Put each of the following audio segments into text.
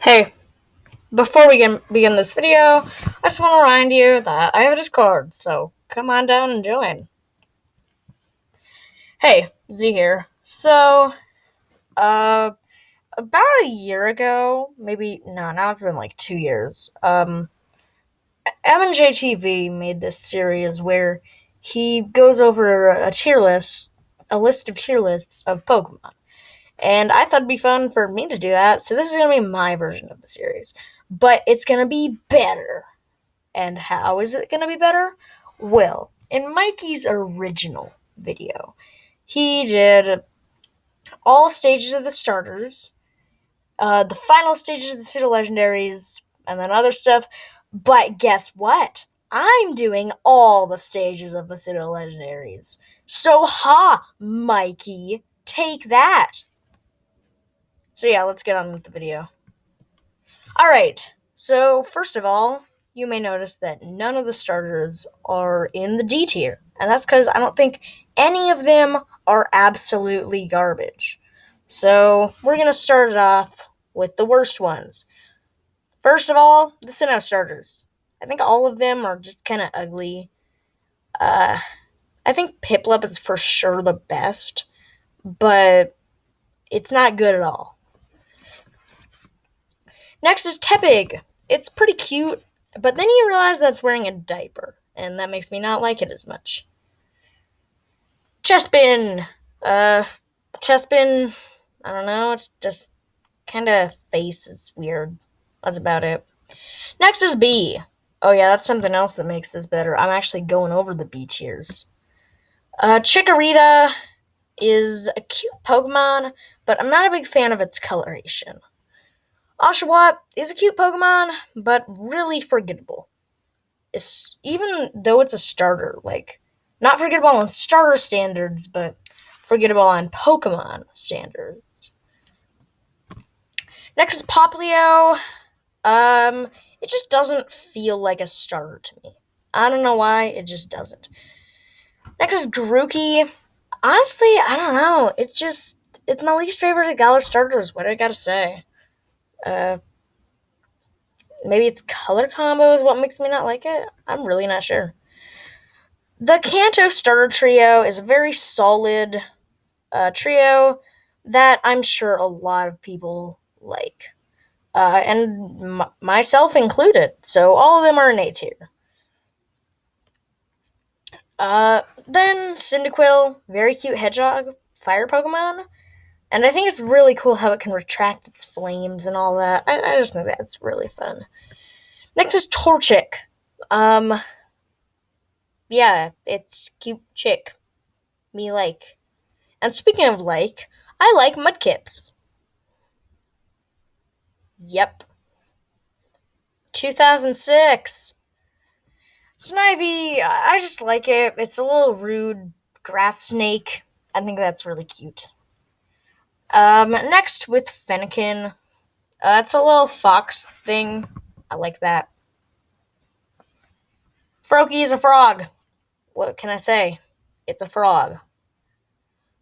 Hey, before we begin this video, I just want to remind you that I have a Discord, so come on down and join. Hey, Z here. So, about a year ago, now it's been like 2 years, MNJTV made this series where he goes over a list of tier lists of Pokemon. And I thought it'd be fun for me to do that, so this is going to be my version of the series. But it's going to be better. And how is it going to be better? Well, in Mikey's original video, he did all stages of the starters, the final stages of the pseudo legendaries, and then other stuff. But guess what? I'm doing all the stages of the pseudo legendaries. So Mikey, take that. So yeah, let's get on with the video. Alright, so first of all, you may notice that none of the starters are in the D tier, and that's because I don't think any of them are absolutely garbage. So we're going to start it off with the worst ones. First of all, the Sinnoh starters. I think all of them are just kind of ugly. I think Piplup is for sure the best, but it's not good at all. Next is Tepig. It's pretty cute, but then you realize that it's wearing a diaper, and that makes me not like it as much. Chespin. Chespin, I don't know, it's just kind of face is weird. That's about it. Next is B. Oh yeah, that's something else that makes this better. I'm actually going over the B tiers. Chikorita is a cute Pokemon, but I'm not a big fan of its coloration. Oshawott is a cute Pokemon, but really forgettable. Even though it's a starter, not forgettable on starter standards, but forgettable on Pokemon standards. Next is Popplio. It just doesn't feel like a starter to me. I don't know why, it just doesn't. Next is Grookey. Honestly, I don't know. It's my least favorite Galar starters. What do I gotta say? Maybe its color combo is what makes me not like it? I'm really not sure. The Kanto starter trio is a very solid trio that I'm sure a lot of people like. And myself included. So all of them are an A tier. Then Cyndaquil, very cute hedgehog, fire Pokemon. And I think it's really cool how it can retract its flames and all that. I just think that's really fun. Next is Torchic. Yeah, it's cute chick. Me like. And speaking of like, I like Mudkips. Yep. 2006. Snivy, I just like it. It's a little rude grass snake. I think that's really cute. Next with Fennekin. It's a little fox thing. I like that. Froakie is a frog. What can I say? It's a frog.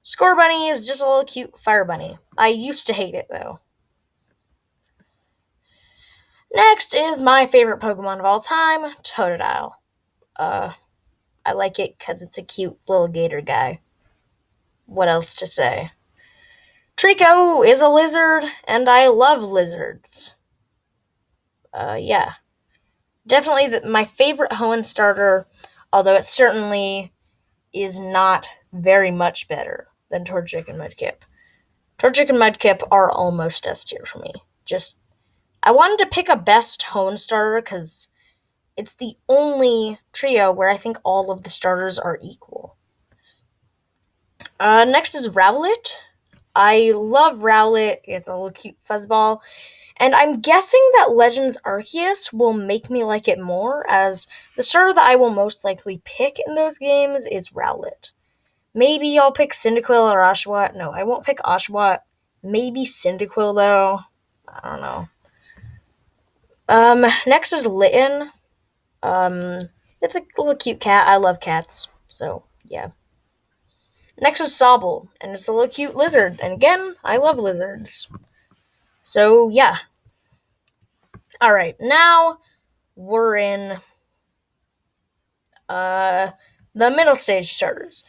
Scorbunny is just a little cute fire bunny. I used to hate it, though. Next is my favorite Pokemon of all time, Totodile. I like it because it's a cute little gator guy. What else to say? Trico is a lizard, and I love lizards. Yeah. Definitely my favorite Hoenn starter, although it certainly is not very much better than Torchic and Mudkip. Torchic and Mudkip are almost S tier for me. I wanted to pick a best Hoenn starter because it's the only trio where I think all of the starters are equal. Next is Rowlet. I love Rowlet. It's a little cute fuzzball. And I'm guessing that Legends Arceus will make me like it more, as the starter that I will most likely pick in those games is Rowlet. Maybe I'll pick Cyndaquil or Oshawott. No, I won't pick Oshawott. Maybe Cyndaquil, though. I don't know. Next is Litten. It's a little cute cat. I love cats, so yeah. Next is Sobble, and it's a little cute lizard. And again, I love lizards. So yeah. Alright, now we're in the middle stage starters.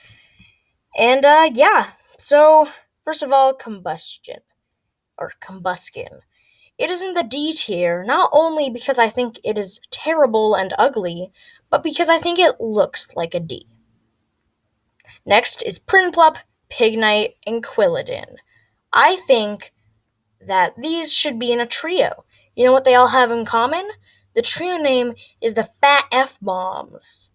And yeah, so first of all, Combustion. Or Combuskin. It is in the D tier, not only because I think it is terrible and ugly, but because I think it looks like a D. Next is Prinplup, Pignite, and Quilladin. I think that these should be in a trio. You know what they all have in common? The trio name is the Fat F-Bombs.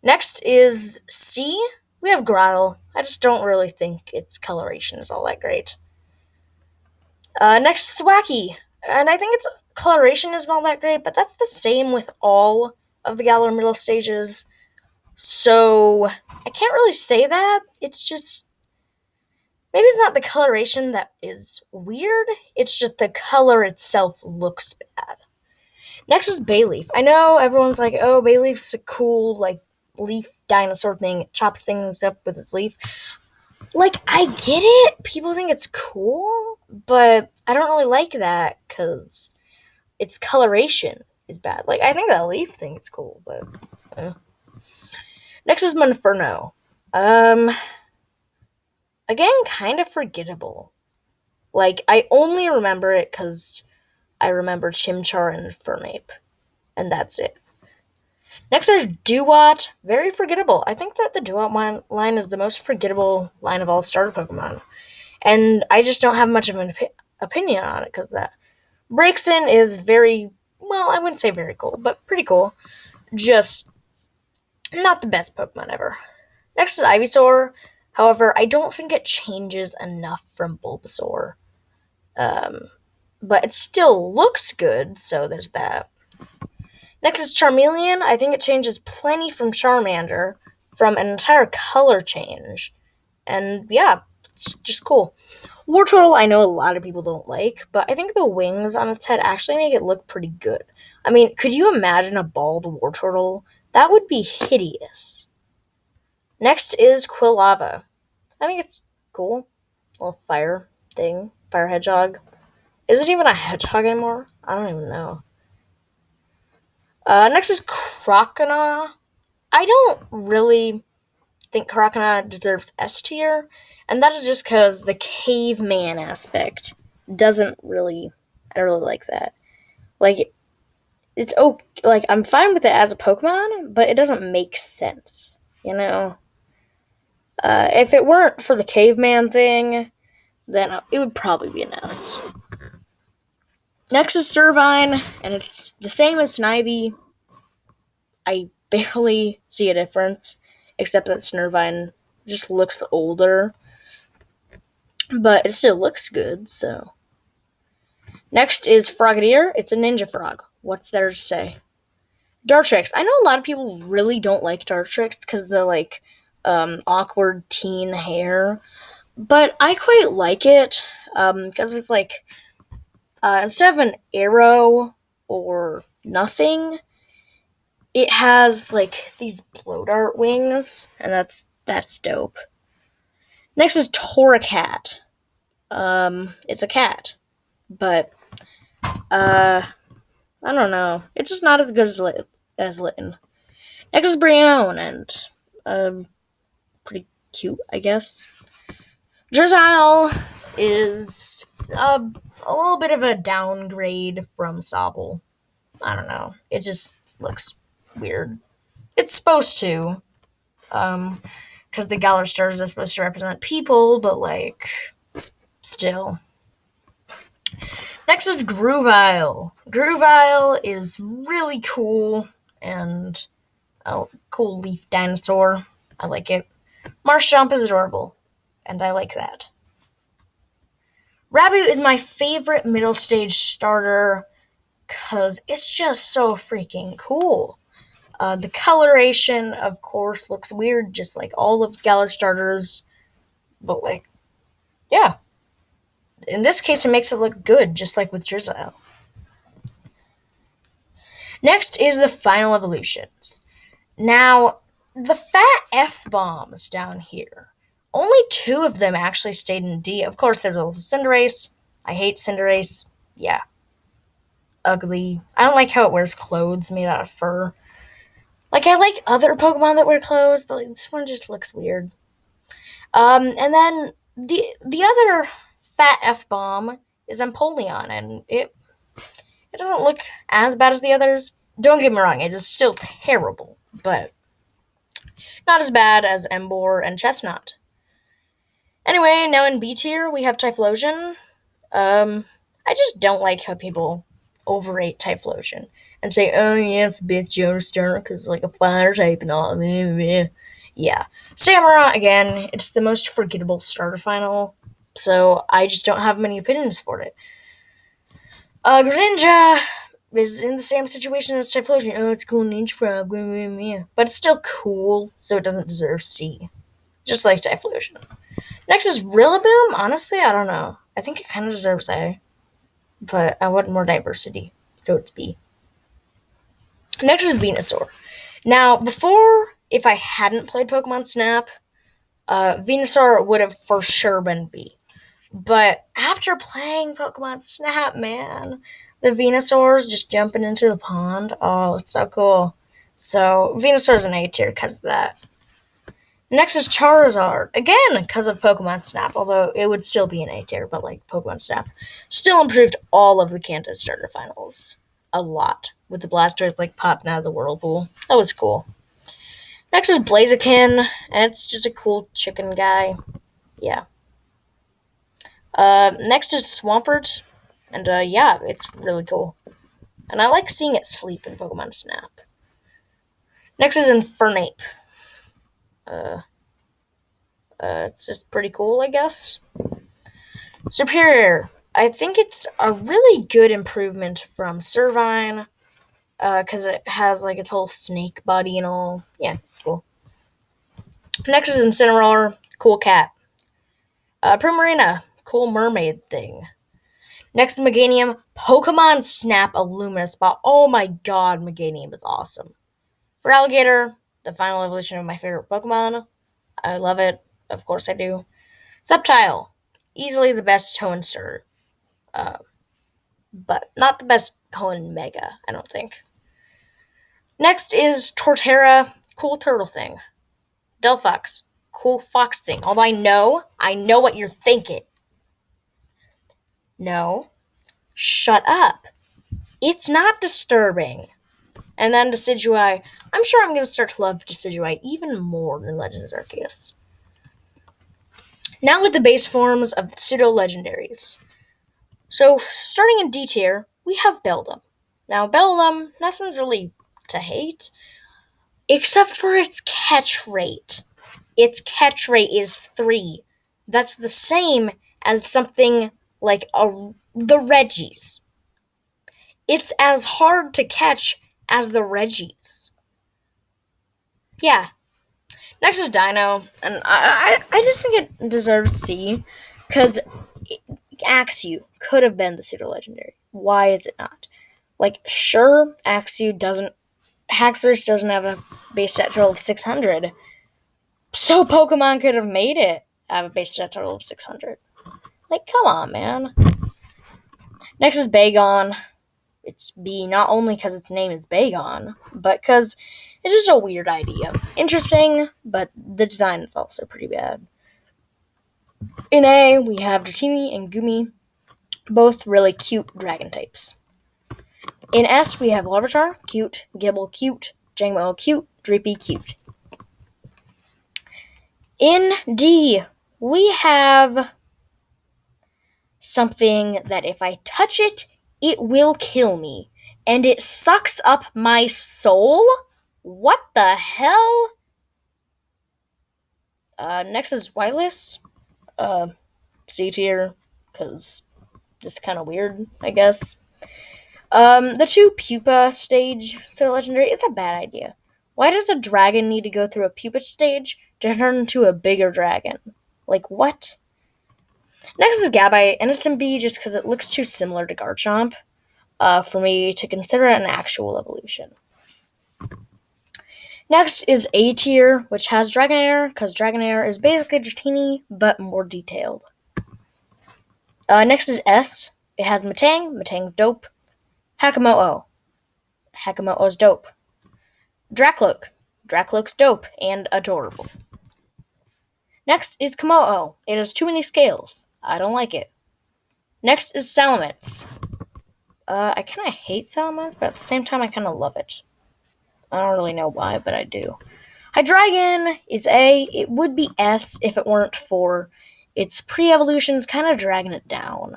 Next is C. We have Grottle. I just don't really think its coloration is all that great. Next, Thwacky. And I think its coloration isn't all that great, but that's the same with all of the Galar middle stages. So, I can't really say that. It's just... maybe it's not the coloration that is weird, it's just the color itself looks bad. Next is Bayleaf. I know everyone's like, oh, Bayleaf's a cool, like, leaf dinosaur thing. It chops things up with its leaf. Like, I get it. People think it's cool, but I don't really like that because its coloration is bad. Like, I think that leaf thing is cool, but... Next is Inferno. Again, kind of forgettable. Like, I only remember it because I remember Chimchar and Infernape, and that's it. Next is Dewott. Very forgettable. I think that the Dewott line is the most forgettable line of all starter Pokemon, and I just don't have much of an opinion on it because that. Braixen is very, well, I wouldn't say very cool, but pretty cool. Just not the best Pokemon ever. Next is Ivysaur. However, I don't think it changes enough from Bulbasaur. But it still looks good, so there's that. Next is Charmeleon. I think it changes plenty from Charmander, from an entire color change. And yeah, it's just cool. Wartortle, I know a lot of people don't like, but I think the wings on its head actually make it look pretty good. I mean, could you imagine a bald Wartortle? That would be hideous. Next is Quilava. I think it's cool. Little fire thing. Fire hedgehog. Is it even a hedgehog anymore? I don't even know. Next is Croconaw. I don't really think Croconaw deserves S tier, and that is just because the caveman aspect doesn't really... I don't really like that. Like, it's okay. Like, I'm fine with it as a Pokemon, but it doesn't make sense, you know? If it weren't for the caveman thing, then it would probably be an S. Next is Servine, and it's the same as Snivy. I barely see a difference, except that Servine just looks older. But it still looks good, so. Next is Frogadier. It's a ninja frog. What's there to say? Dartrix. I know a lot of people really don't like Dartrix because the, like, awkward teen hair. But I quite like it, because it's like, instead of an arrow or nothing, it has, like, these blow dart wings, and that's dope. Next is Torracat. It's a cat, but, I don't know. It's just not as good as Litten. Next is Brion, and, pretty cute, I guess. Drizzile is a little bit of a downgrade from Sobble. I don't know. It just looks weird. It's supposed to, because the Galar stars are supposed to represent people, but, like, still. Next is Gruvile. Gruvile is really cool, and a cool leaf dinosaur. I like it. Marshtomp is adorable, and I like that. Raboot is my favorite middle stage starter because it's just so freaking cool. The coloration, of course, looks weird, just like all of Galar starters, but, like, yeah. In this case, it makes it look good, just like with Drizzile. Next is the final evolutions. Now, the Fat F-Bombs down here. Only 2 of them actually stayed in D. Of course, there's also Cinderace. I hate Cinderace. Yeah. ugly. I don't like how it wears clothes made out of fur. Like, I like other Pokemon that wear clothes, but like, this one just looks weird. And then the other fat F bomb is Empoleon, and it doesn't look as bad as the others. Don't get me wrong, it is still terrible, but not as bad as Emboar and Chestnut. Anyway, now in B tier, we have Typhlosion. I just don't like how people overrate Typhlosion and say, oh, yeah, it's a bit Joestar because like a fire type and all. Yeah. Samurott, again, it's the most forgettable starter final, so I just don't have many opinions for it. Greninja is in the same situation as Typhlosion. Oh, it's cool ninja frog, but it's still cool, so it doesn't deserve C. Just like Typhlosion. Next is Rillaboom. Honestly, I don't know. I think it kind of deserves A, but I want more diversity, so it's B. Next is Venusaur. Now, before, if I hadn't played Pokemon Snap, Venusaur would have for sure been B. But after playing Pokemon Snap, man, the Venusaur's just jumping into the pond. Oh, it's so cool. So, Venusaur's an A tier because of that. Next is Charizard. Again, because of Pokemon Snap, although it would still be an A tier, but like Pokemon Snap still improved all of the Kanto starter finals a lot, with the Blastoise like popping out of the whirlpool. That was cool. Next is Blaziken, and it's just a cool chicken guy. Yeah. Next is Swampert, and yeah, it's really cool. And I like seeing it sleep in Pokemon Snap. Next is Infernape. It's just pretty cool, I guess. Superior. I think it's a really good improvement from Servine, because it has like its whole snake body and all. Yeah, it's cool. Next is Incineroar. Cool cat. Primarina. Cool mermaid thing. Next is Meganium. Pokemon Snap Illumina Spot. Oh my god, Meganium is awesome. For Alligator, the final evolution of my favorite Pokemon. I love it. Of course I do. Subtile. Easily the best Hoenn starter. But not the best Hoenn Mega, I don't think. Next is Torterra. Cool turtle thing. Delphox. Cool fox thing. Although I know what you're thinking. No. Shut up. It's not disturbing. And then Decidueye. I'm sure I'm going to start to love Decidueye even more than Legends Arceus. Now with the base forms of the pseudo-legendaries. So, starting in D tier, we have Beldum. Now, Beldum, nothing's really to hate, except for its catch rate. Its catch rate is 3. That's the same as something like the Reggies. It's as hard to catch as the Reggies. Yeah. Next is Dino, and I just think it deserves C, because Axew could have been the pseudo-legendary. Why is it not? Like, sure, Haxorus doesn't have a base stat total of 600, so Pokemon could have made it have a base stat total of 600. Like, come on, man. Next is Baegon. It's B not only because its name is Baegon, but because it's just a weird idea. Interesting, but the design is also pretty bad. In A, we have Dratini and Gumi, both really cute dragon types. In S, we have Larvitar, cute, Gible, cute, Jangmo, cute, Drippy, cute. In D, we have something that if I touch it, it will kill me, and it sucks up my soul? What the hell? Next is Wireless. C tier, because it's kind of weird, I guess. The 2 pupa stage so legendary, it's a bad idea. Why does a dragon need to go through a pupa stage to turn into a bigger dragon? Like, what? Next is Gabite, and it's in B just because it looks too similar to Garchomp for me to consider it an actual evolution. Next is A tier, which has Dragonair, because Dragonair is basically Dratini, but more detailed. Next is S. It has Metang. Metang's dope. Hakamo'o. Hakamo'o's dope. Dracloak. Dracloak's dope and adorable. Next is Komo'o. It has too many scales. I don't like it. Next is Salamance. I kind of hate Salamance, but at the same time, I kind of love it. I don't really know why, but I do. Hydreigon is A. It would be S if it weren't for its pre-evolutions kind of dragging it down.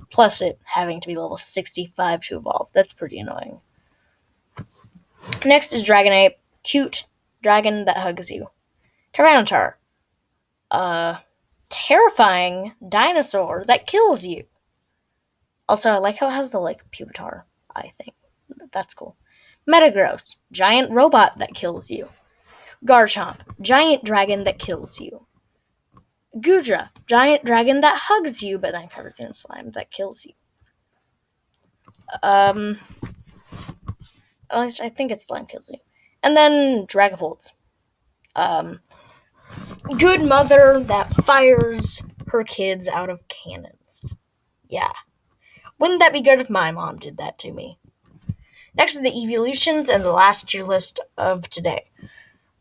Plus it having to be level 65 to evolve. That's pretty annoying. Next is Dragonite. Cute dragon that hugs you. Tyranitar. Terrifying dinosaur that kills you. Also, I like how it has the, pupitar, I think. That's cool. Metagross. Giant robot that kills you. Garchomp. Giant dragon that kills you. Gudra. Giant dragon that hugs you, but then covers you in slime that kills you. At least I think it's slime kills you. And then Dragapult. Good mother that fires her kids out of cannons. Yeah. Wouldn't that be good if my mom did that to me? Next are the evolutions and the last tier list of today.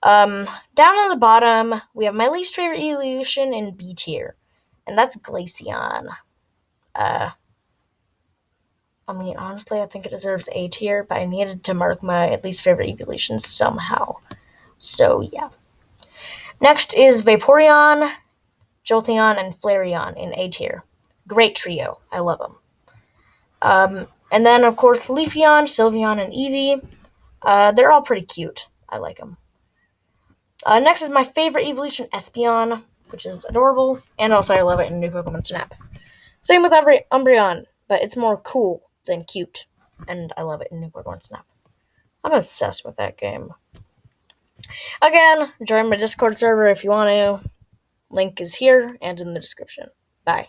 Down on the bottom, we have my least favorite evolution in B tier, and that's Glaceon. Honestly, I think it deserves A tier, but I needed to mark my least favorite evolution somehow. So, yeah. Next is Vaporeon, Jolteon, and Flareon in A tier. Great trio. I love them. And then, of course, Leafeon, Sylveon, and Eevee. They're all pretty cute. I like them. Next is my favorite evolution, Espeon, which is adorable, and also I love it in New Pokemon Snap. Same with Umbreon, but it's more cool than cute, and I love it in New Pokemon Snap. I'm obsessed with that game. Again, join my Discord server if you want to. Link is here and in the description. Bye.